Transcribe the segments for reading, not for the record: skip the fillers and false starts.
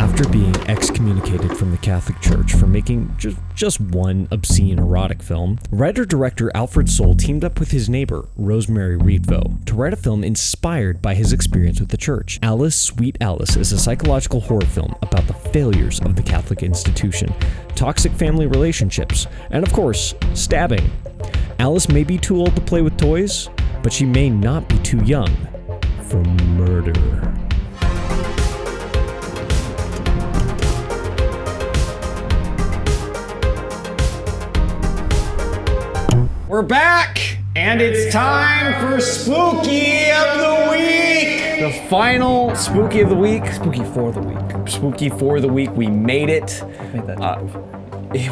After being excommunicated from the Catholic Church for making just one obscene erotic film, writer-director Alfred Sole teamed up with his neighbor, Rosemary Reedvo, to write a film inspired by his experience with the church. Alice, Sweet Alice is a psychological horror film about the failures of the Catholic institution, toxic family relationships, and of course, stabbing. Alice may be too old to play with toys, but she may not be too young for murder. We're back, and it's time for Spooky of the Week! The final Spooky of the Week. Spooky for the week. Spooky for the week. We made it. Made that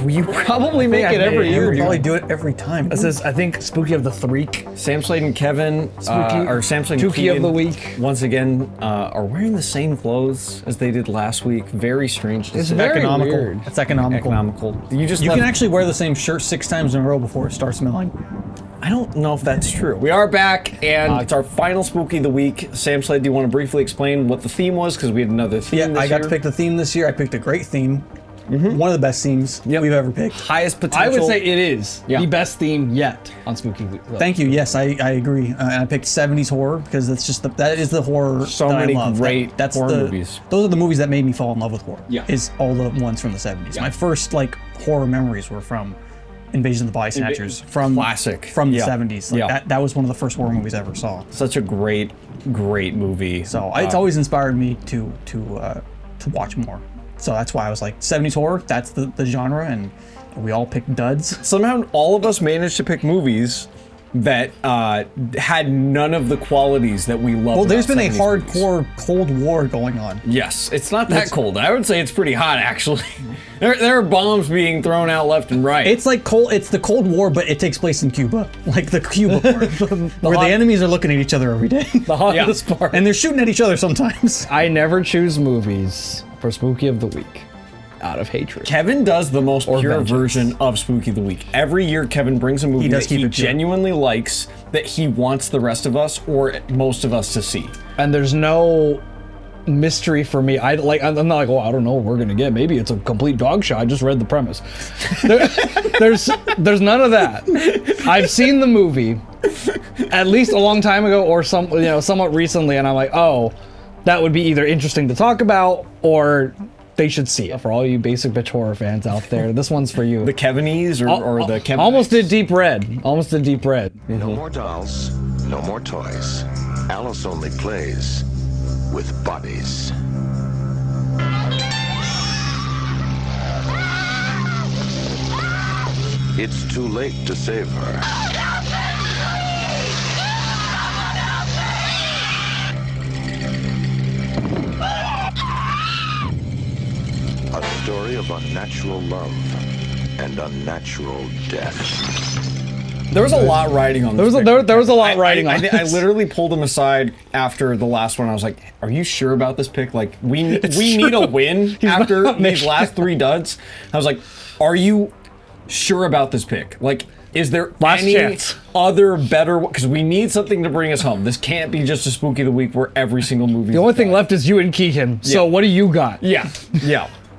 you probably make it every year. We probably do it every time. This is, I think, Spooky of the Threek. Sam Slade and Kevin, or Sam Slade and Spooky of the Week. Once again, are wearing the same clothes as they did last week. Very strange. It's very economical. weird. It's economical. Economical. You can actually wear the same shirt 6 times in a row before it starts smelling. I don't know if that's true. We are back, and it's our final Spooky of the Week. Sam Slade, do you want to briefly explain what the theme was? Because we had another theme this I got year. to pick the theme this year. I picked a great theme. One of the best themes we've ever picked. Highest potential. I would say it is the best theme yet on Spooky Week. Thank you. Yes, I agree. I picked 70s horror because that's just that is the horror So that many I love. great that's horror the, movies. Those are the movies that made me fall in love with horror. Yeah. Is all the ones from the 70s. My first horror memories were from Invasion of the Body Snatchers from Classic. from the 70s. Yeah. That was one of the first horror movies I ever saw. Such a great movie. So it's always inspired me to watch more. So that's why I was like 70s horror. That's the genre, and we all picked duds. Somehow all of us managed to pick movies that had none of the qualities that we love. Well, there's about been a 70s hardcore movies. Cold War going on. Yes, it's not that cold. I would say it's pretty hot, actually. There are bombs being thrown out left and right. It's like It's the Cold War, but it takes place in Cuba, like the Cuba part, where the enemies are looking at each other every day. The hottest part. And they're shooting at each other sometimes. I never choose movies for Spooky of the Week out of hatred. Kevin does the most pure vengeance. version of Spooky of the Week. Every year, Kevin brings a movie does that keep he it pure. genuinely likes, that he wants the rest of us or most of us to see. And there's no mystery for me. I'm not like, oh, I don't know what we're gonna get. Maybe it's a complete dog shot. I just read the premise. There's none of that. I've seen the movie at least a long time ago or somewhat recently, and I'm like, oh, that would be either interesting to talk about or they should see it. For all you basic bitch horror fans out there, this one's for you. The Kevinese or the Kevin. Almost did Deep Red. No more dolls, no more toys. Alice only plays with bodies. It's too late to save her. A story of unnatural love and unnatural death. There was a lot riding on this. There was a lot riding on I this. literally pulled him aside after the last one. I was like, "Are you sure about this pick? Like, we need a win after these last 3 duds." I was like, "Are you sure about this pick? Like, is there Last any chance. other better? Because we need something to bring us home. This can't be just a Spooky of the Week where every single movie. The only thing left is you and Keegan. So what do you got? Yeah.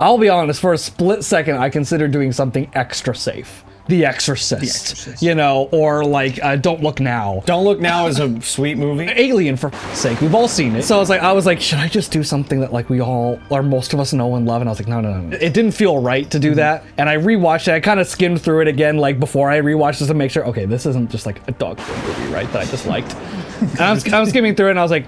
I'll be honest, for a split second, I considered doing something extra safe. The Exorcist. Or like Don't Look Now. Don't Look Now is a sweet movie. Alien, for sake. We've all seen it. So I was like, should I just do something that like we all, or most of us know and love? And I was like, no. It didn't feel right to do that. And I rewatched it. I kind of skimmed through it again, like before I rewatched this to make sure, okay, this isn't just like a dog food movie, right? That I just liked. And I'm skimming through it and I was like,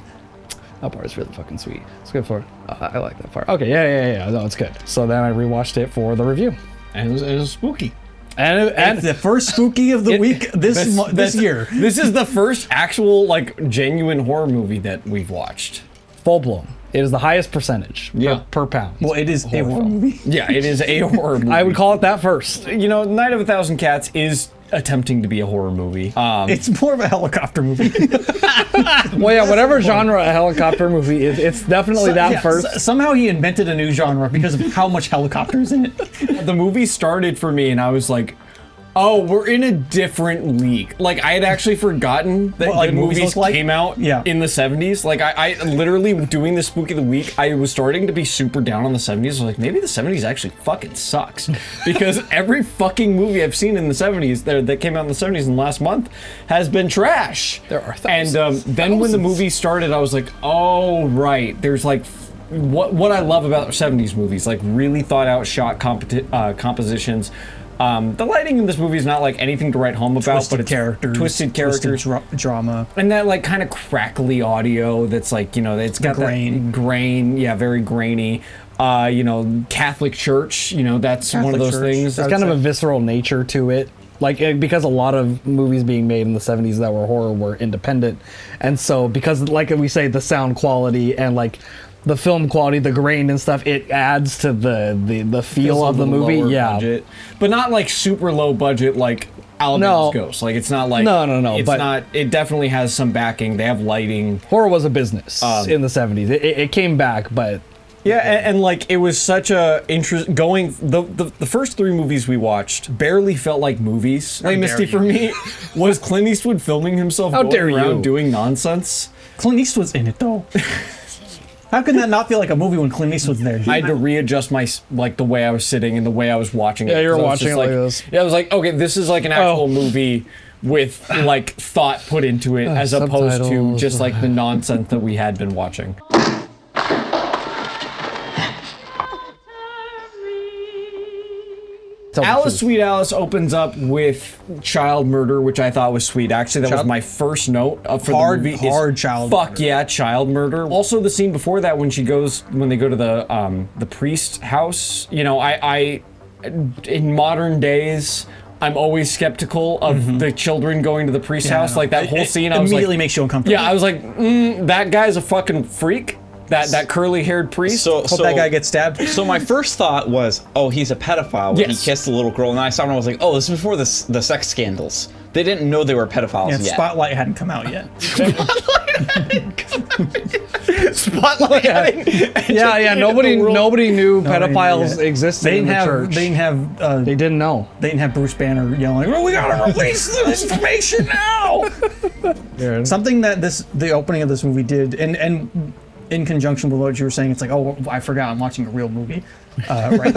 that part is really fucking sweet. It's good for, I like that part. Okay, yeah. No, it's good. So then I rewatched it for the review. And it was spooky. And It's the first Spooky of the Week this year. This is the first actual, like, genuine horror movie that we've watched. full blown. It is the highest percentage per pound. Well, it is a horror movie. Yeah, it is a horror movie. I would call it that first. You know, Night of a Thousand Cats is attempting to be a horror movie. It's more of a helicopter movie. Well, yeah, whatever genre a helicopter movie is, it's definitely first. Somehow he invented a new genre because of how much helicopters in it. The movie started for me and I was like, Oh, we're in a different league. Like, I had actually forgotten that What, like, good movies movies look like? came out Yeah. in the 70s. Like, I literally, doing the Spooky of the Week, I was starting to be super down on the 70s. I was like, maybe the 70s actually fucking sucks. Because every fucking movie I've seen in the 70s, that came out in the 70s in the last month, has been trash. There are And thousands. then when the movie started, I was like, oh, right. There's like, what I love about 70s movies, like really thought out shot compositions. The lighting in this movie is not like anything to write home about, but it's twisted characters, drama, and that like kind of crackly audio that's like, you know, it's got that grain, yeah, very grainy. You know, Catholic Church, you know, that's one of those things. There's kind of a visceral nature to it. Like, because a lot of movies being made in the 70s that were horror were independent. And so, because, like we say, the sound quality and, like, the film quality, the grain and stuff, it adds to the feel of the movie. Yeah. Budget, but not like super low budget like Alabama's Ghost. Like, it's not like... No. It's but not... It definitely has some backing. They have lighting. Horror was a business in the 70s. It came back, but... Yeah, and like, it was such a interest going. The first three movies we watched barely felt like movies. Like, Misty, for me, was Clint Eastwood filming himself going around doing nonsense. Clint Eastwood's in it though. How can that not feel like a movie when Clint Eastwood's there? I had to readjust my, like, the way I was sitting and the way I was watching it. Yeah, you're 'cause I was watching just it like this. Yeah, I was like, okay, this is like an actual movie with like thought put into it, as opposed to subtitles. just like the nonsense that we had been watching. Alice, Sweet Alice opens up with child murder, which I thought was sweet. Actually, that was my first note for the movie. Hard child Fuck murder. yeah, child murder. Also, the scene before that when they go to the priest house. You know, I in modern days, I'm always skeptical of the children going to the priest house. Like that whole scene, I was immediately like, makes you uncomfortable. yeah, I was like, that guy's a fucking freak. That curly-haired priest. Hope that guy gets stabbed. So my first thought was, oh, he's a pedophile when he kissed the little girl, and then I saw him and I was like, oh, this is before the sex scandals. They didn't know they were pedophiles Yeah, yet. Spotlight hadn't come out yet. Spotlight. Yeah. Nobody knew pedophiles existed They in didn't the church. they didn't know. didn't have Bruce Banner yelling, "Oh, we gotta release this information now!" Something that the opening of this movie did, and in conjunction with what you were saying, it's like, oh, I forgot I'm watching a real movie, right?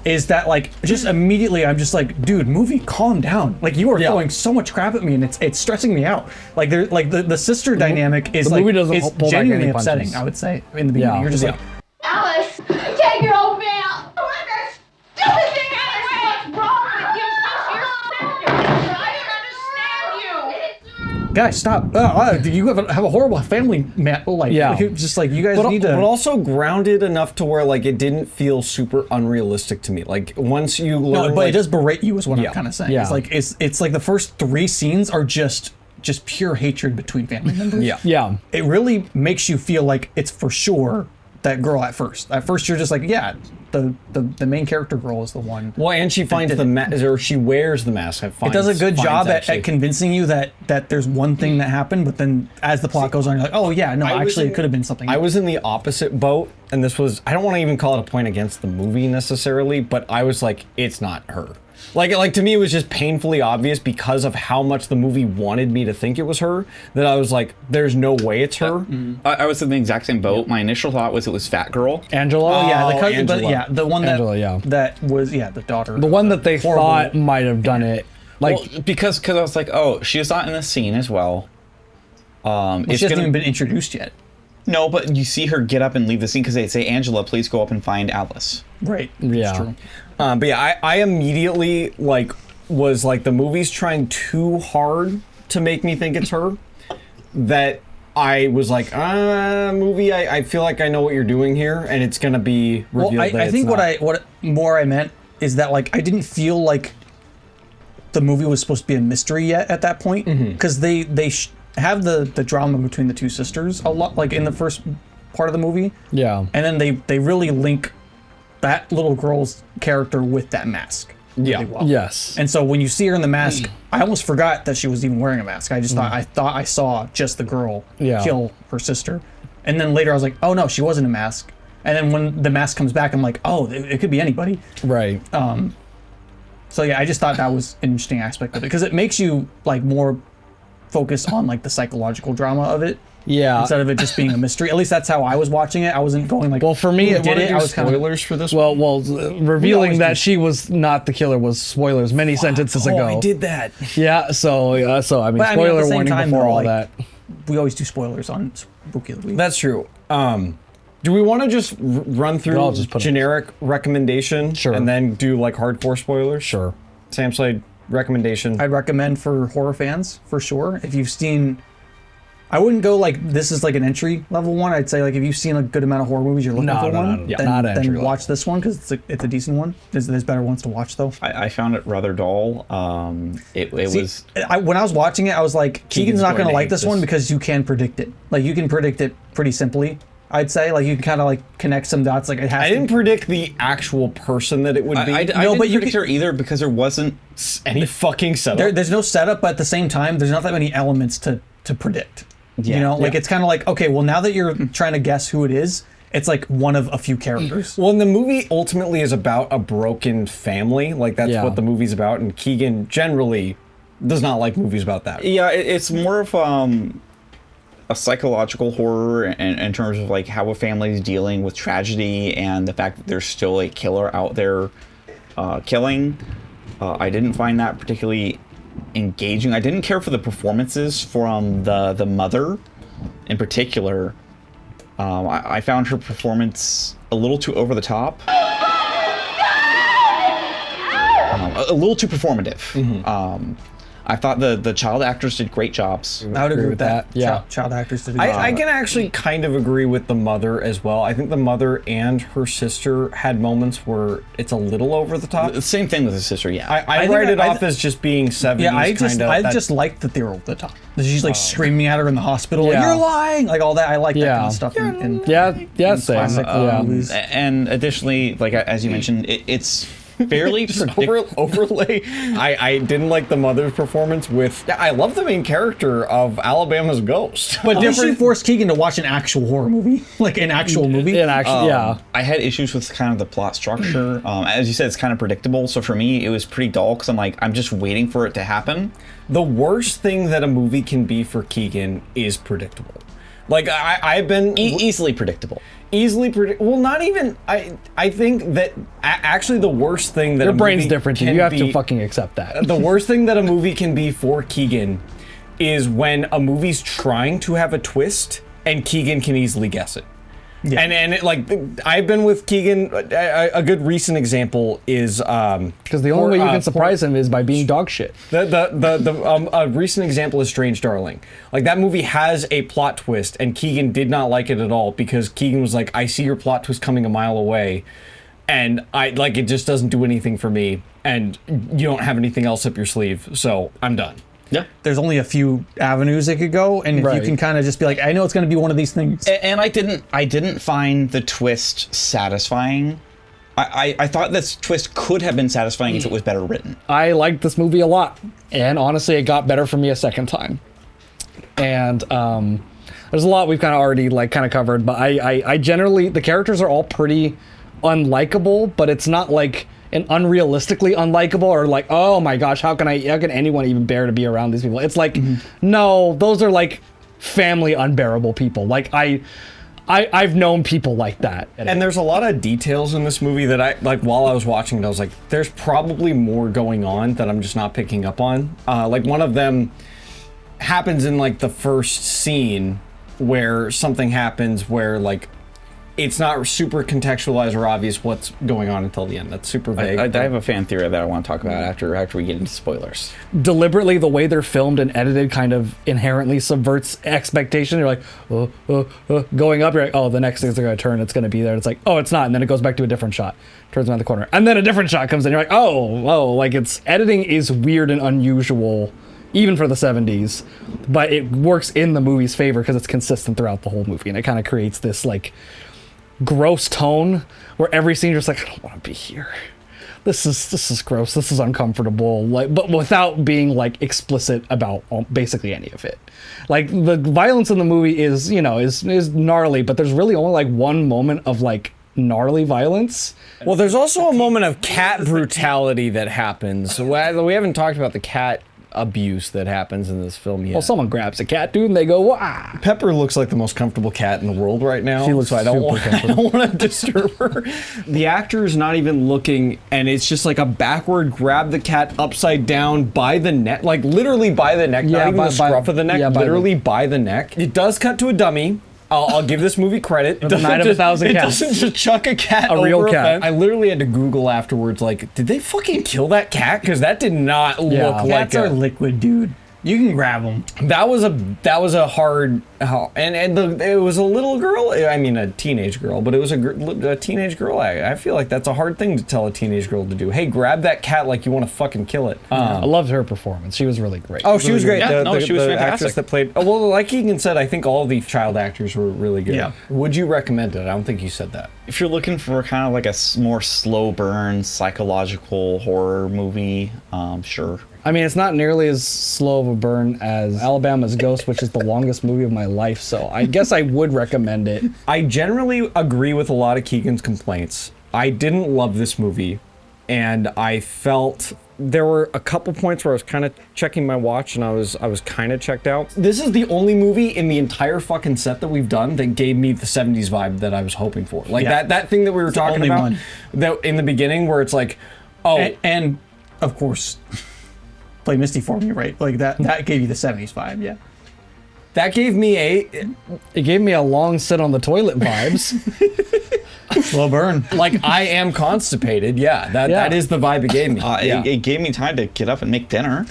Is that like just immediately I'm just like, dude, movie, calm down. Like, you are throwing so much crap at me, and it's stressing me out. Like, there, like the sister dynamic is the like, movie doesn't it's pull back genuinely any upsetting. punches. I would say in the beginning, you're just like, Alice, take your old man out. That stupid thing, Alice. What's wrong with you? She's your sister. I don't understand you. guys, stop. You have a horrible family life. Yeah. Just like, you guys But, need to. but also grounded enough to where like it didn't feel super unrealistic to me. Like once you learn, No, but like, it does berate you, is what I'm kind of saying. Yeah. It's like it's like the first 3 scenes are just pure hatred between family members. Yeah. It really makes you feel like it's for sure that girl at first. At first, you're just like, yeah, the main character girl is the one. Well, and she finds the mask, or she wears the mask. It does a good job at convincing you that there's one thing that happened, but then as the plot goes on, you're like, oh yeah, no, actually it could have been something I else. was in the opposite boat, and this was, I don't want to even call it a point against the movie necessarily, but I was like, it's not her. Like to me, it was just painfully obvious because of how much the movie wanted me to think it was her, that I was like, there's no way it's her. I was in the exact same boat. My initial thought was it was Fat Girl. Angela. Oh, yeah, the cousin, Angela. but yeah, the one that Angela, that was the daughter. The one that they Horrible. thought might have done it. Like, Well, because I was like, oh, she's not in the scene as well. She hasn't even been introduced yet. No, but you see her get up and leave the scene because they say, Angela, please go up and find Alice. Right. Yeah. That's true. But yeah, I immediately was like, the movie's trying too hard to make me think it's her, that I was like, movie, I feel like I know what you're doing here, and it's gonna be revealed Well, that I it's think not. what more I meant is that, like, I didn't feel like the movie was supposed to be a mystery yet at that point, because they have the drama between the two sisters a lot, like in the first part of the movie, yeah. and then they really link that little girl's character with that mask really well. Yes. And so when you see her in the mask, I almost forgot that she was even wearing a mask. I just thought I saw just the girl kill her sister. And then later I was like, oh no, she wasn't a mask. And then when the mask comes back, I'm like, oh, it could be anybody. Right. So yeah, I just thought that was an interesting aspect of it because it makes you like more focused on like the psychological drama of it. Yeah. Instead of it just being a mystery. At least that's how I was watching it. I wasn't going like, well, for me, who did it. I was kind of spoilers for this. well, revealing that she was not the killer was spoilers many sentences ago. I did that. Yeah. So I mean, But, I mean, at spoiler the same warning time, before though, all like, that. we always do spoilers on Spooky of the Week. That's true. Do we want to just run through I'll just put it- generic recommendation Sure. and then do like hardcore spoilers? Sure. Sam Slade recommendation. I'd recommend for horror fans for sure. If you've seen, I wouldn't go like this is like an entry level one. I'd say like if you've seen a good amount of horror movies, you're looking for one. no. Then, Not entry then level. watch this one because it's a decent one. There's better ones to watch though. I found it rather dull. It was. When I was watching it, I was like, Keegan's not going gonna to like hate this one this. because you can predict it. Like you can predict it pretty simply. I'd say like you can kind of like connect some dots. Like it has. I didn't predict the actual person that it would be. I No, didn't but you predict her either because there wasn't. any fucking setup. There's no setup, but at the same time, there's not that many elements to predict. You know, like it's kind of like, okay, well, now that you're trying to guess who it is, it's like one of a few characters. Well, and the movie ultimately is about a broken family. Like that's Yeah. what the movie's about. And Keegan generally does not like movies about that. Yeah, it's more of a psychological horror in terms of like how a family is dealing with tragedy and the fact that there's still a killer out there killing. I didn't find that particularly engaging. I didn't care for the performances from the mother in particular. I found her performance a little too over the top. A little too performative. I thought the child actors did great jobs. I would agree with that. Yeah. Child actors did a good job. I can actually kind of agree with the mother as well. I think the mother and her sister had moments where it's a little over the top. The same thing with his sister, yeah. I think write it I- off as just being 70s Yeah, I kinda, just liked that they were over the top. She's like screaming at her in the hospital, like, Yeah. you're lying, like all that. I like that Yeah. kind of stuff. In Yeah, in same. classic horror movies. And additionally, like as you mentioned, it's fairly overlay. I didn't like the mother's performance with. I love the main character of Alabama's Ghost. But did she force Keegan to watch an actual horror movie, like an actual movie? In action, yeah. I had issues with kind of the plot structure. As you said, it's kind of predictable. So for me, it was pretty dull because I'm just waiting for it to happen. The worst thing that a movie can be for Keegan is predictable. Like I've been Easily predictable. easily predict. Well, not even. I think that actually the worst thing that Your a brain's movie different. can You have to be- fucking accept that. The worst thing that a movie can be for Keegan is when a movie's trying to have a twist and Keegan can easily guess it. Yeah. And it, like I've been with Keegan. A good recent example is Because the only way you can surprise him is by being dog shit. a recent example is Strange Darling. Like that movie has a plot twist, and Keegan did not like it at all because Keegan was like, "I see your plot twist coming a mile away, and I like it just doesn't do anything for me, and you don't have anything else up your sleeve, so I'm done." Yeah. There's only a few avenues it could go, and if you Right. can kind of just be like, I know it's going to be one of these things. And I didn't find the twist satisfying. I thought this twist could have been satisfying if it was better written. I liked this movie a lot, and honestly, it got better for me a second time. And there's a lot we've kind of already like kind of covered, but I generally the characters are all pretty unlikable, but it's not like an unrealistically unlikable or like, oh my gosh, how can anyone even bear to be around these people? It's like, no, those are like family unbearable people. Like I've known people like that. And there's a lot of details in this movie that I like while I was watching it, I was like, there's probably more going on that I'm just not picking up on. Like one of them happens in like the first scene where something happens where like it's not super contextualized or obvious what's going on until the end. That's super vague. I have a fan theory that I want to talk about after we get into spoilers. Deliberately, the way they're filmed and edited kind of inherently subverts expectation. You're like, going up, you're like, oh, the next thing's going to turn, it's going to be there. It's like, oh, it's not. And then it goes back to a different shot, turns around the corner. And then a different shot comes in. You're like, oh, like it's editing is weird and unusual, even for the 70s. But it works in the movie's favor because it's consistent throughout the whole movie. And it kind of creates this like gross tone where every scene you're just like, I don't want to be here. This is gross. This is uncomfortable. Like, but without being like explicit about basically any of it. Like the violence in the movie is gnarly, but there's really only like one moment of like gnarly violence. Well, there's also a moment of cat brutality that happens. We haven't talked about the cat abuse that happens in this film yet. Well, someone grabs a cat, dude, and they go, wah! Pepper looks like the most comfortable cat in the world right now. She looks so I don't super want to disturb her. The actor is not even looking, and it's just like a backward grab the cat upside down by the neck, like literally by the neck, not even the scruff of the neck, literally by the neck. It does cut to a dummy. I'll give this movie credit. The Night of a Thousand Cats. It doesn't just chuck a cat A real over cat. a fence. I literally had to Google afterwards, like, did they fucking kill that cat? Because that did not look like Cats are liquid, dude. You can grab them. That was a hard, it was a little girl. I mean, a teenage girl, but it was a teenage girl. I feel like that's a hard thing to tell a teenage girl to do. Hey, grab that cat like you want to fucking kill it. I loved her performance. She was really great. Oh, she was great. Yeah, she was the fantastic. actress that played. Oh, well, like Keegan said, I think all of the child actors were really good. Yeah. Would you recommend it? I don't think you said that. If you're looking for kind of like a more slow burn psychological horror movie, sure. I mean, it's not nearly as slow of a burn as Alabama's Ghost, which is the longest movie of my life, so I guess I would recommend it. I generally agree with a lot of Keegan's complaints. I didn't love this movie, and I felt there were a couple points where I was kind of checking my watch and I was kind of checked out. This is the only movie in the entire fucking set that we've done that gave me the 70s vibe that I was hoping for. Like that thing that we were talking about that in the beginning where it's like, oh, and of course, Play Misty for me, right? Like that gave you the 70s vibe, yeah. that gave me It gave me a long sit on the toilet vibes. Slow burn. like I am constipated. Yeah, that is the vibe it gave me. It gave me time to get up and make dinner.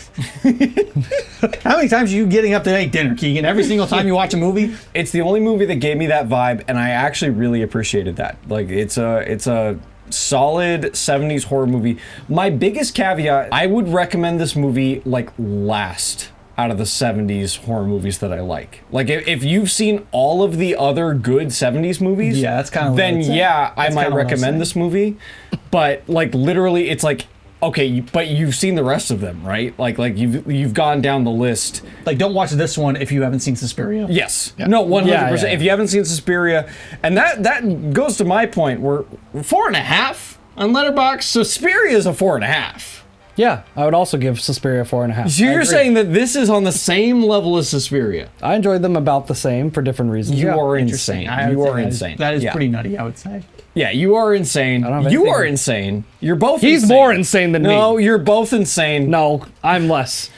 How many times are you getting up to make dinner, Keegan? Every single time you watch a movie? It's the only movie that gave me that vibe, and I actually really appreciated that. Like it's a solid 70s horror movie. My biggest caveat, I would recommend this movie like last out of the 70s horror movies that I like. Like if you've seen all of the other good 70s movies, Yeah, that's kind of then yeah, I might kinda what I was recommend saying. this movie. But like literally it's like, okay, but you've seen the rest of them, right? Like you've gone down the list. Like, don't watch this one if you haven't seen Suspiria. Yes. No, 100%. Yeah. If you haven't seen Suspiria, and that goes to my point, we're 4.5 on Letterboxd. Suspiria is a 4.5. Yeah, I would also give Suspiria 4.5. So you're saying that this is on the same level as Suspiria? I enjoyed them about the same for different reasons. You Yeah. are insane. I would You say are that insane. That is Yeah. pretty nutty, I would say. Yeah, you are insane. don't have You anything- are insane. You're both He's insane. more insane than me. No, you're both insane. No, I'm less.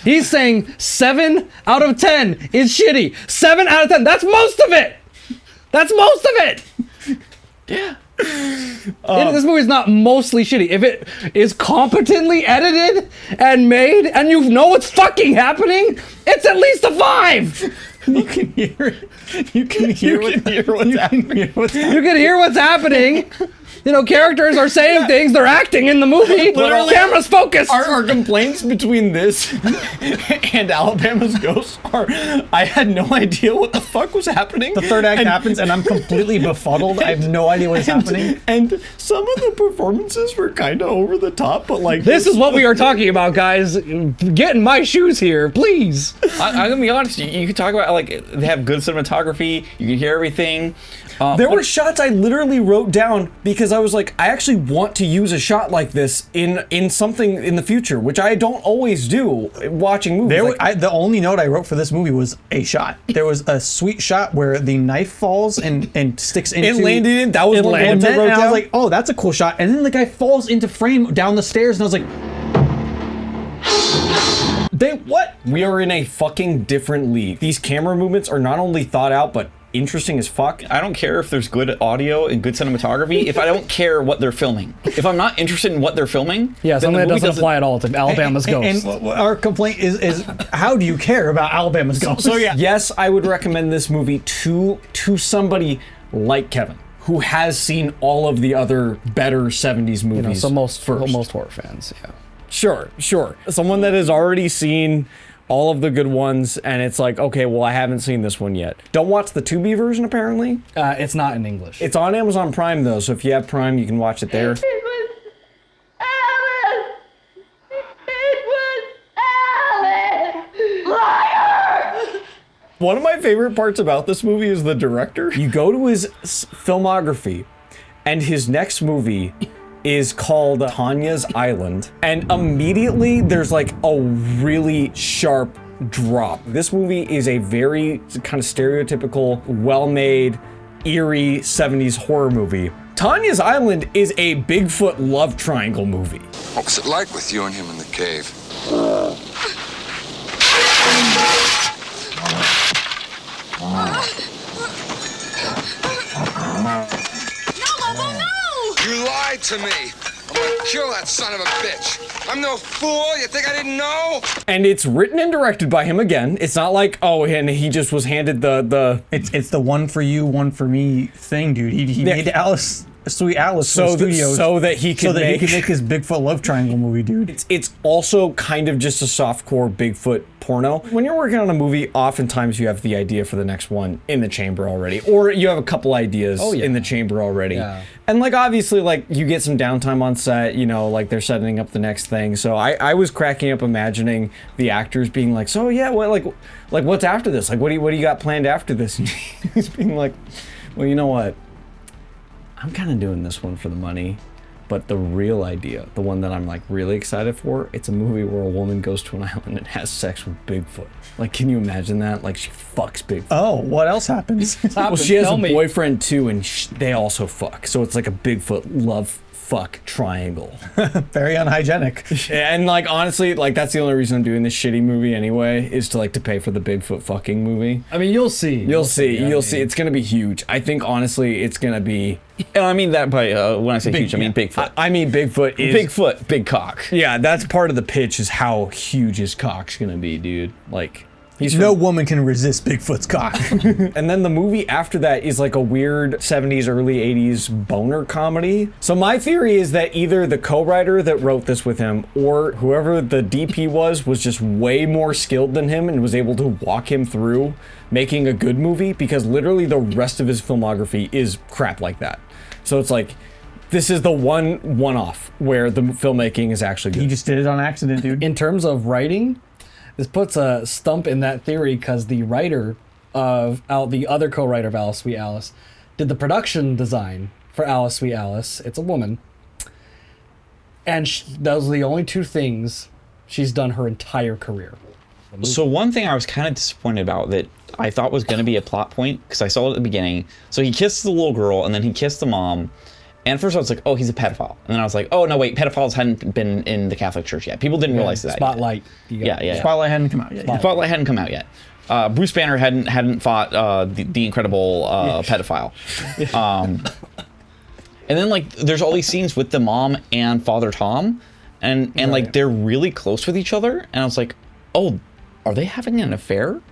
He's saying 7 out of 10 is shitty. 7 out of 10. That's most of it. That's most of it. Yeah. This movie's not mostly shitty. If it is competently edited and made, and you know what's fucking happening, it's at least a 5. You can hear it. You can hear what's happening. You can hear what's happening. You know, characters are saying things, they're acting in the movie. Literally. Camera's focused. Our complaints between this and Alabama's Ghost are, I had no idea what the fuck was happening. The third act happens, and I'm completely befuddled. I have no idea what's happening. And some of the performances were kind of over the top, but like This is what we are talking about, guys. Get in my shoes here, please. I'm gonna be honest. You can talk about like they have good cinematography. You can hear everything. There were shots I literally wrote down because I was like, I actually want to use a shot like this in something in the future, which I don't always do watching movies. The only note I wrote for this movie was a shot. There was a sweet shot where the knife falls and sticks into. it landed in. That was one of the And ones I then wrote I down. was like, oh, that's a cool shot. And then the guy falls into frame down the stairs, and I was like, what? We are in a fucking different league. These camera movements are not only thought out, but interesting as fuck. I don't care if there's good audio and good cinematography if I don't care what they're filming. If I'm not interested in what they're filming, Yeah, then something the that movie doesn't apply at all to Alabama's Ghost. And our complaint is how do you care about Alabama's Ghost? So yeah, yes, I would recommend this movie to somebody like Kevin, who has seen all of the other better 70s movies. You know, so most first. horror fans, yeah. Sure. Someone that has already seen all of the good ones, and it's like, okay, well, I haven't seen this one yet. Don't watch the Tubi version, apparently. It's not in English. It's on Amazon Prime, though, so if you have Prime, you can watch it there. It was Alice! It was Alice! Liar! One of my favorite parts about this movie is the director. You go to his filmography, And his next movie is called Tanya's Island. And immediately there's like a really sharp drop. This movie is a very kind of stereotypical, well-made, eerie 70s horror movie. Tanya's Island is a Bigfoot love triangle movie. What was it like with you and him in the cave? You lied to me. I'm gonna kill that son of a bitch. I'm no fool. You think I didn't know? And it's written and directed by him again. It's not like, oh, and he just was handed the. It's the one for you, one for me thing, dude. He made Alice, Sweet Alice, for the studios so that he could make his Bigfoot love triangle movie, dude. It's also kind of just a softcore Bigfoot porno. When you're working on a movie, oftentimes you have the idea for the next one in the chamber already, or you have a couple ideas in the chamber already. Yeah. And like obviously, like you get some downtime on set, you know, like they're setting up the next thing. So I was cracking up imagining the actors being like, so yeah, what like what's after this? Like what do you got planned after this? And he's being like, well, you know what? I'm kind of doing this one for the money, but the real idea, the one that I'm like really excited for, it's a movie where a woman goes to an island and has sex with Bigfoot. Like, can you imagine that? Like, she fucks Bigfoot. Oh, what else happens? Well, she has a boyfriend too, and they also fuck. So it's like a Bigfoot love fuck triangle. Very unhygienic. And like honestly, like that's the only reason I'm doing this shitty movie anyway, is to pay for the Bigfoot fucking movie. I mean, you'll see. You'll see. It's gonna be huge. I think honestly, it's gonna be. And I mean that by when I say huge, I mean Bigfoot. I mean Bigfoot is Bigfoot, big cock. Yeah, that's part of the pitch is how huge his cock's gonna be, dude. Like. No woman can resist Bigfoot's cock. And then the movie after that is like a weird 70s, early 80s boner comedy. So my theory is that either the co-writer that wrote this with him or whoever the DP was just way more skilled than him and was able to walk him through making a good movie, because literally the rest of his filmography is crap like that. So it's like, this is the one-off where the filmmaking is actually good. He just did it on accident, dude. In terms of writing, this puts a stump in that theory because the writer of the other co-writer of Alice, Sweet Alice, did the production design for Alice, Sweet Alice. It's a woman. And those are the only two things she's done her entire career. So one thing I was kind of disappointed about that I thought was going to be a plot point, because I saw it at the beginning. So he kissed the little girl and then he kissed the mom. And at first I was like, oh, he's a pedophile. And then I was like, oh, no, wait, pedophiles hadn't been in the Catholic Church yet. People didn't realize that Spotlight. Yeah. Spotlight hadn't come out yet. Spotlight hadn't come out yet. Bruce Banner hadn't fought the incredible pedophile. And then like there's all these scenes with the mom and Father Tom, and like they're really close with each other. And I was like, oh, are they having an affair?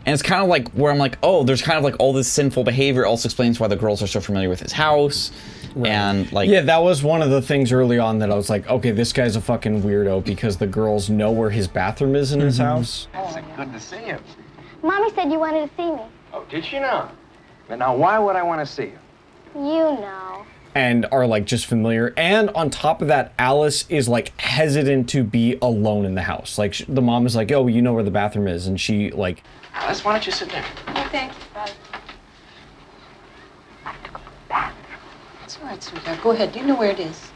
And it's kind of like where I'm like, oh, there's kind of like all this sinful behavior. It also explains why the girls are so familiar with his house. Right. And like, yeah, that was one of the things early on that I was like, okay, this guy's a fucking weirdo because the girls know where his bathroom is in his house. Oh, good to see you. Mommy said you wanted to see me. Oh, did she now? But now, why would I want to see you? You know. And are like just familiar. And on top of that, Alice is like hesitant to be alone in the house. Like the mom is like, oh, you know where the bathroom is. And she like. Alice, why don't you sit there? Oh, thank you, Bud. I have to go to the bathroom. That's all right, sweetheart. Go ahead. Do you know where it is?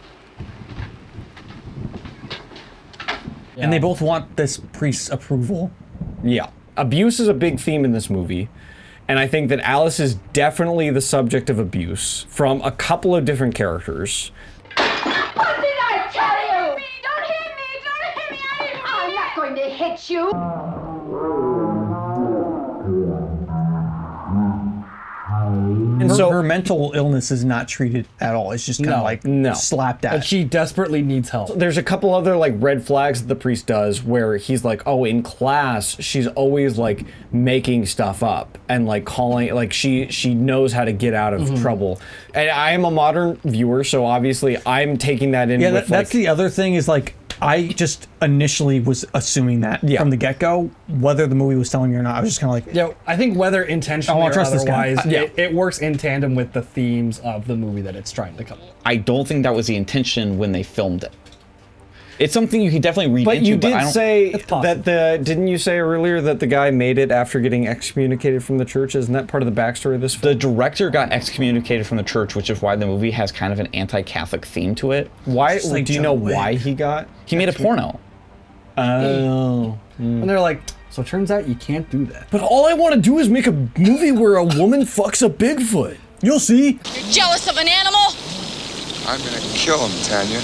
Yeah. And they both want this priest's approval. Yeah. Abuse is a big theme in this movie. And I think that Alice is definitely the subject of abuse from a couple of different characters. What did I tell you? Don't hit me! Don't hit me! I didn't mean I'm not going to hit you! And so her mental illness is not treated at all. It's just kind of like slapped at. But she desperately needs help. There's a couple other like red flags that the priest does where he's like, oh, in class, she's always like making stuff up and like calling, like she knows how to get out of trouble. And I am a modern viewer, so obviously I'm taking that in. Yeah, with, that's the other thing is like, I just initially was assuming that from the get-go, whether the movie was telling me or not. I was just kind of like, yeah, I think whether intentionally or trust otherwise, this guy. it works in tandem with the themes of the movie that it's trying to cover. I don't think that was the intention when they filmed it. It's something you could definitely read But into. you did I don't, say that didn't you say earlier that the guy made it after getting excommunicated from the church? Isn't that part of the backstory of this film? the director got excommunicated from the church, which is why the movie has kind of an anti-Catholic theme to it. Why? Just like Do you know John Wick. why he got? He made a porno. Oh. And they're like, so it turns out you can't do that. But all I want to do is make a movie where a woman fucks a Bigfoot. You'll see. You're jealous of an animal? I'm gonna kill him, Tanya.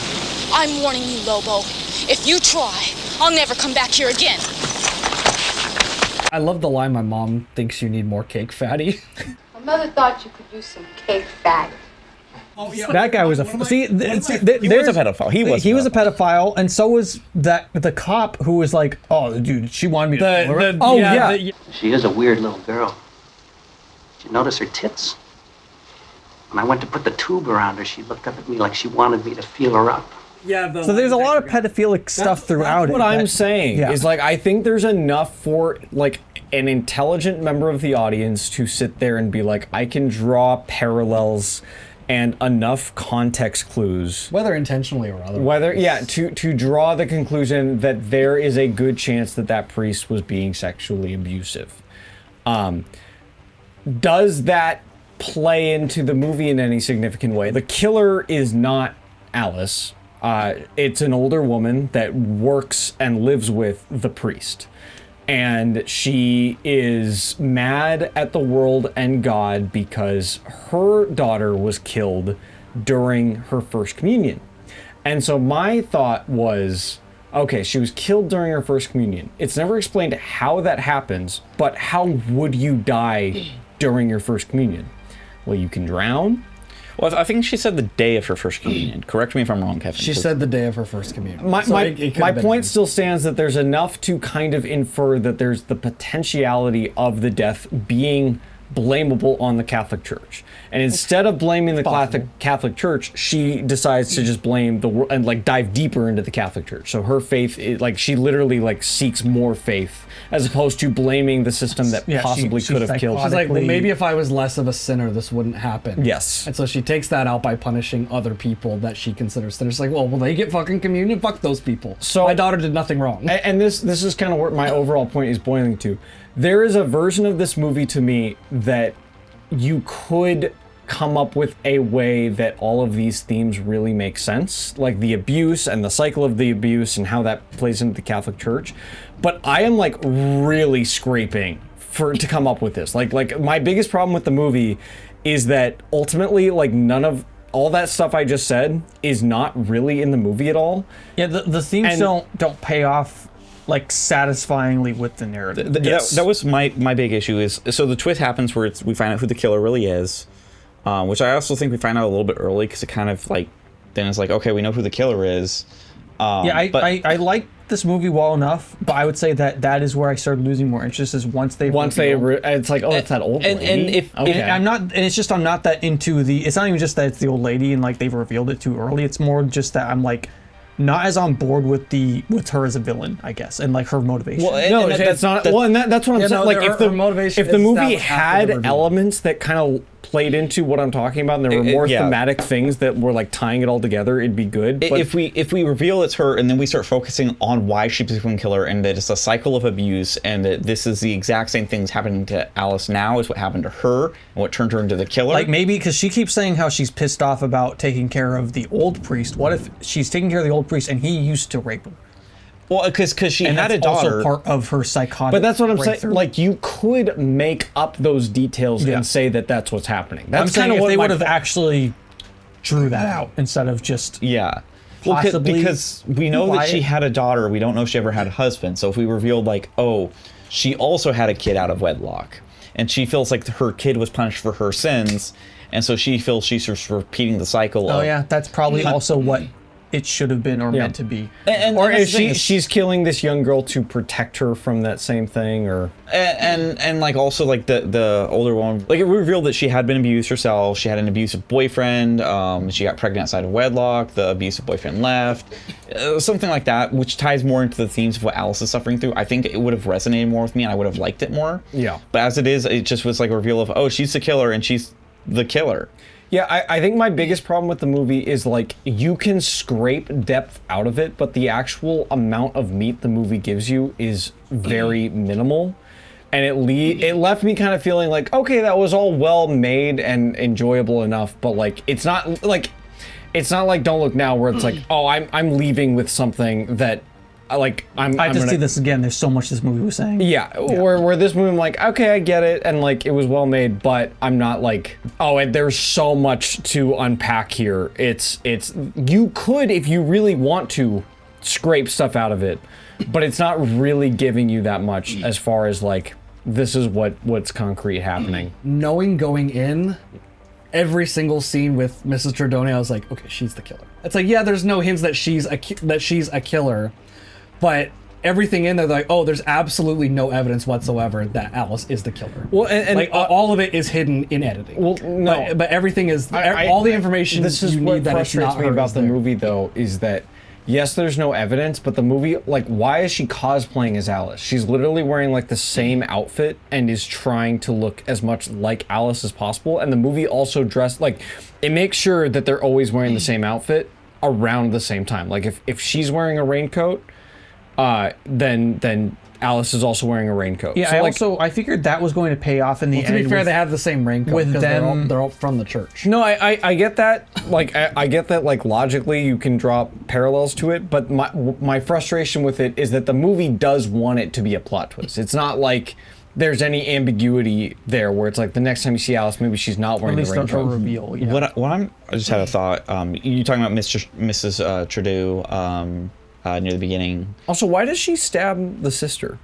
I'm warning you, Lobo. If you try, I'll never come back here again. I love the line, my mom thinks you need more cake, fatty. My mother thought you could use some cake fat. That guy was a He was a pedophile. He was a pedophile, and so was the cop who was like, "Oh, dude, she wanted me to." kill her." Oh yeah. She is a weird little girl. Did you notice her tits? When I went to put the tube around her, she looked up at me like she wanted me to feel her up. So there's a lot of pedophilic stuff throughout it. What I'm saying yeah. is like I think there's enough for like an intelligent member of the audience to sit there and be like, I can draw parallels and enough context clues. Whether intentionally or otherwise. Whether to draw the conclusion that there is a good chance that that priest was being sexually abusive. Does that play into the movie in any significant way? The killer is not Alice. It's an older woman that works and lives with the priest. And she is mad at the world and God because her daughter was killed during her first communion. And so my thought was, okay, she was killed during her first communion. It's never explained how that happens, but how would you die during your first communion? Well, you can drown. Well, I think she said the day of her first communion. Correct me if I'm wrong, Kevin. She said the day of her first communion. My So point still stands that there's enough to kind of infer that there's the potentiality of the death being blamable on the Catholic Church. And instead of blaming the Catholic Church, she decides to just blame the world and like dive deeper into the Catholic Church. So her faith is like she literally like seeks more faith as opposed to blaming the system that possibly could have killed her. She's like, well, maybe if I was less of a sinner, this wouldn't happen. Yes. And so she takes that out by punishing other people that she considers sinners. Like, well, will they get fucking communion? Fuck those people. So my daughter did nothing wrong. And this is kind of what my overall point is boiling to. There is a version of this movie to me that you could come up with a way that all of these themes really make sense, like the abuse and the cycle of the abuse and how that plays into the Catholic Church. But I am like really scraping to come up with this. Like my biggest problem with the movie is that ultimately like none of all that stuff I just said is not really in the movie at all. Yeah, the themes don't pay off like satisfyingly with the narrative. That was my big issue is, so the twist happens where we find out who the killer really is, which I also think we find out a little bit early because it kind of like, then it's like, okay, we know who the killer is. I like this movie well enough, but I would say that is where I started losing more interest is once it's like, oh, it's that old lady. I'm not that into the, it's not even just that it's the old lady and like they've revealed it too early. It's more just that I'm like not as on board with her as a villain, I guess, and like her motivation. Well, that's what I'm saying. No, like her motivation if the movie established after the had reveal. elements that kind of played into what I'm talking about, and there were more thematic things that were like tying it all together, it'd be good. But if we reveal it's her, and then we start focusing on why she became killer, and that it's a cycle of abuse, and that this is the exact same things happening to Alice now as what happened to her, and what turned her into the killer. Like maybe because she keeps saying how she's pissed off about taking care of the old priest. What if she's taking care of the old priest and he used to rape her? Well, because she had a daughter. Also part of her psychotic. But that's what I'm saying. breakthrough. Like you could make up those details and say that that's what's happening. That's I'm saying kind of if what they my would have actually drew that out instead of just possibly because we know that she had a daughter. We don't know if she ever had a husband. So if we revealed like, oh, she also had a kid out of wedlock, and she feels like her kid was punished for her sins, and so she feels she's just repeating the cycle. Oh yeah, that's probably also what it should have been or meant to be. Or if she's killing this young girl to protect her from that same thing, or and like also like the older one, like it revealed that she had been abused herself. She had an abusive boyfriend. She got pregnant outside of wedlock. The abusive boyfriend left. Something like that, which ties more into the themes of what Alice is suffering through. I think it would have resonated more with me, and I would have liked it more. Yeah. But as it is, it just was like a reveal of, oh, she's the killer and she's the killer. Yeah, I think my biggest problem with the movie is like you can scrape depth out of it, but the actual amount of meat the movie gives you is very minimal. And it left me kind of feeling like, okay, that was all well made and enjoyable enough, but like it's not like Don't Look Now where it's like, oh, I'm leaving with something that like I have to see this again. There's so much this movie was saying. Yeah, where this movie, I'm like, okay, I get it, and like it was well made, but I'm not like, oh, and there's so much to unpack here. It's you could, if you really want to, scrape stuff out of it, but it's not really giving you that much as far as like this is what's concrete happening. Knowing going in, every single scene with Mrs. Tredoni, I was like, okay, she's the killer. It's like, yeah, there's no hints that she's a killer. But everything in there, like, oh, there's absolutely no evidence whatsoever that Alice is the killer. Well, and like all of it is hidden in editing. Well, no, but everything is all the information. This is you what need that it's frustrates not me her about is the there. movie, though, is that yes, there's no evidence, but the movie, like, why is she cosplaying as Alice? She's literally wearing like the same outfit and is trying to look as much like Alice as possible. And the movie also dressed like it makes sure that they're always wearing the same outfit around the same time. Like if she's wearing a raincoat. Then Alice is also wearing a raincoat. Yeah, so I figured that was going to pay off in the end. To be fair, they have the same raincoat with because them. they're all from the church. No, I get that. Like I get that. Like logically, you can draw parallels to it. But my frustration with it is that the movie does want it to be a plot twist. It's not like there's any ambiguity there where it's like the next time you see Alice, maybe she's not wearing the raincoat. A reveal. Yeah. I just had a thought. You talking about Mrs. Trudeau near the beginning. Also, why does she stab the sister?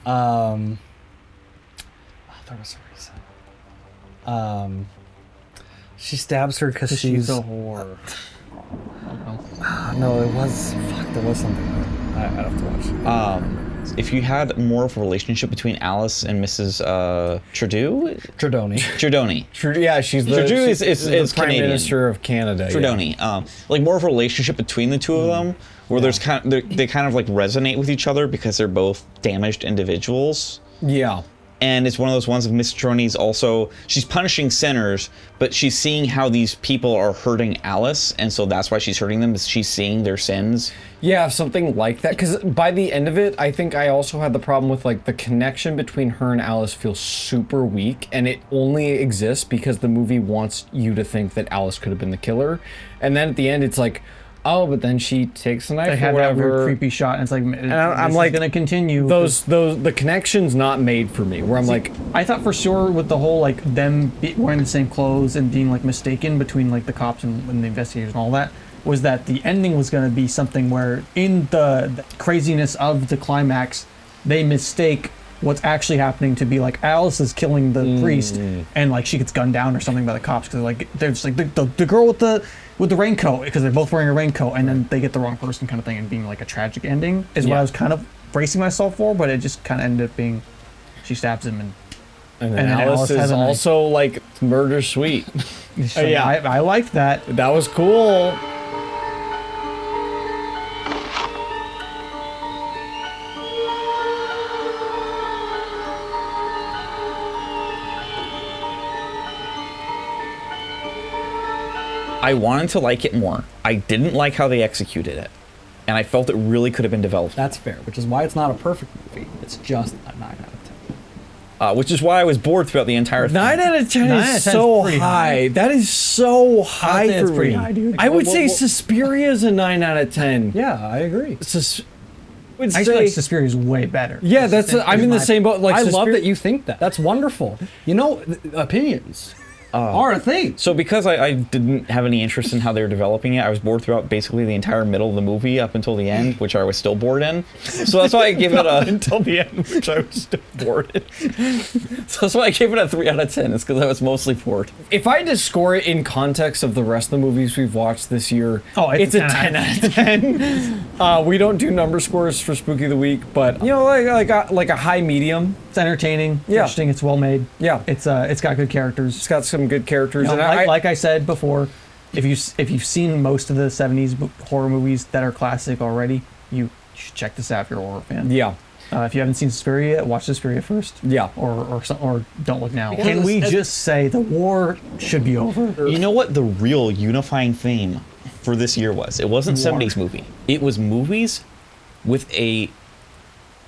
There was a reason. She stabs her because she's a whore. No, it was. Fuck, there was something. I'd have to watch. If you had more of a relationship between Alice and Mrs. Tredoni. Yeah, she's the Trudeau is Prime Canadian. Minister of Canada. Tredoni. Like more of a relationship between the two of them, where there's they kind of like resonate with each other because they're both damaged individuals. Yeah. And it's one of those ones of Miss Tredoni's also, she's punishing sinners, but she's seeing how these people are hurting Alice, and so that's why she's hurting them, is she's seeing their sins. Yeah, something like that. Because by the end of it, I think I also had the problem with like the connection between her and Alice feels super weak, and it only exists because the movie wants you to think that Alice could have been the killer. And then at the end, it's like, oh, but then she takes a knife They or have that whatever. weird creepy shot, and it's like, And I'm like, gonna continue. The connection's not made for me. Where I'm like, I thought for sure with the whole like them wearing the same clothes and being like mistaken between like the cops and the investigators and all that, was that the ending was going to be something where in the craziness of the climax, they mistake what's actually happening to be like Alice is killing the priest, and like she gets gunned down or something by the cops because like they're just like the girl with the raincoat, because they're both wearing a raincoat, and then they get the wrong person kind of thing, and being like a tragic ending is what I was kind of bracing myself for, but it just kind of ended up being she stabs him and then Alice is also like murder sweet. So, yeah, I liked that. That was cool. I wanted to like it more. I didn't like how they executed it. And I felt it really could have been developed. That's fair, which is why it's not a perfect movie. It's just a 9 out of 10. Which is why I was bored throughout the entire thing. 9 out of 10 is so high. That is so high for me. High, dude. I would say Suspiria is a 9 out of 10. Yeah, I agree. I feel like Suspiria is way better. Yeah, I'm in the same boat. Like, I love that you think that. That's wonderful. You know, opinions are a thing. So because I didn't have any interest in how they were developing it, I was bored throughout basically the entire middle of the movie up until the end, which I was still bored in. So that's why I gave it a... until the end, which I was still bored in. So that's why I gave it a 3 out of 10, is because I was mostly bored. If I had to score it in context of the rest of the movies we've watched this year, it's a 10 out of 10. We don't do number scores for Spooky of the Week, but, you know, like a high medium. It's entertaining, it's interesting, it's well made. Yeah. It's got good characters. It's got some good characters. You know, and like I said before, if you've seen most of the 70s horror movies that are classic already, you should check this out if you're a horror fan. Yeah. If you haven't seen Suspiria yet, watch Suspiria first. Yeah. Or don't look now. Because Can we it's- just say the war should be over? You know what the real unifying theme for this year was? It wasn't War. 70s movie. It was movies with a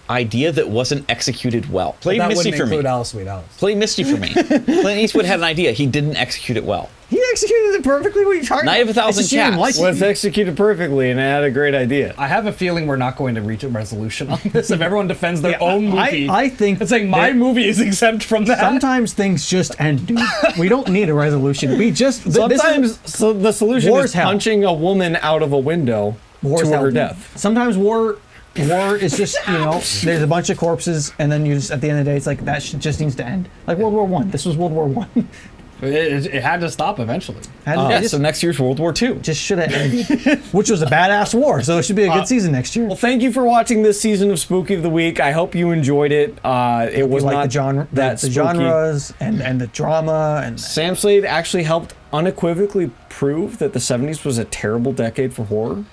idea that wasn't executed well. Play That Misty wouldn't for me. include Alice, Sweet Alice. Play Misty for me. Clint Eastwood had an idea. He didn't execute it well. He executed it perfectly. What are you talking Night of a about? Thousand It's just you didn't Cats. like it. Was executed perfectly and it had a great idea. I have a feeling we're not going to reach a resolution on this. If everyone defends their own movie, I think it's like my that movie is exempt from that. sometimes things just end, dude. We don't need a resolution. We just Sometimes so the solution War is is hell. punching a woman out of a window war to is hell, her dude. death. Sometimes war is just, you know, there's a bunch of corpses, and then you just at the end of the day, it's like that shit just needs to end. Like World War One. This was World War One. It had to stop eventually. Yeah, so next year's World War II. Just should have ended, which was a badass war. So it should be a good season next year. Well, thank you for watching this season of Spooky of the Week. I hope you enjoyed it. It was like not the genre, that the spooky. genres and the drama and Sam Slade actually helped unequivocally prove that the 70s was a terrible decade for horror.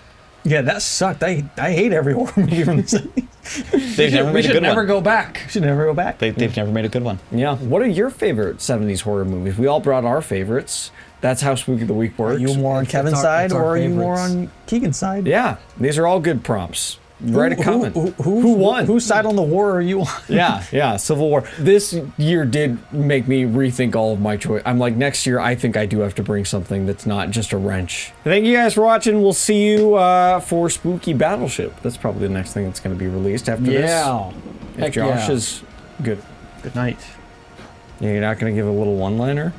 yeah, that sucked. I hate every horror movie from the 70s. They've never We made a should good never one. go back. Should never go back. They've never made a good one. Yeah. What are your favorite 70s horror movies? We all brought our favorites. That's how Spooky of the Week works. Are you more on Kevin's our- side it's our or are you more favorites. on Keegan's side? Yeah, these are all good prompts. Write a comment. Who won? Whose side on the war are you on? Yeah, Civil War. This year did make me rethink all of my choice. I'm like, next year, I think I do have to bring something that's not just a wrench. Thank you guys for watching. We'll see you for Spooky Battleship. That's probably the next thing that's going to be released after this. Yeah. If Heck Josh yeah. is good. Good night. Yeah, you're not going to give a little one-liner?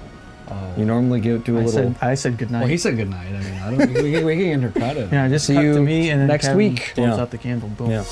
You normally do a little... I said good night. Well, he said goodnight. I mean, I don't, we can intercut it. yeah, just See cut you to me and then next Kevin week. blows Yeah. out the candle. Boom. Yeah.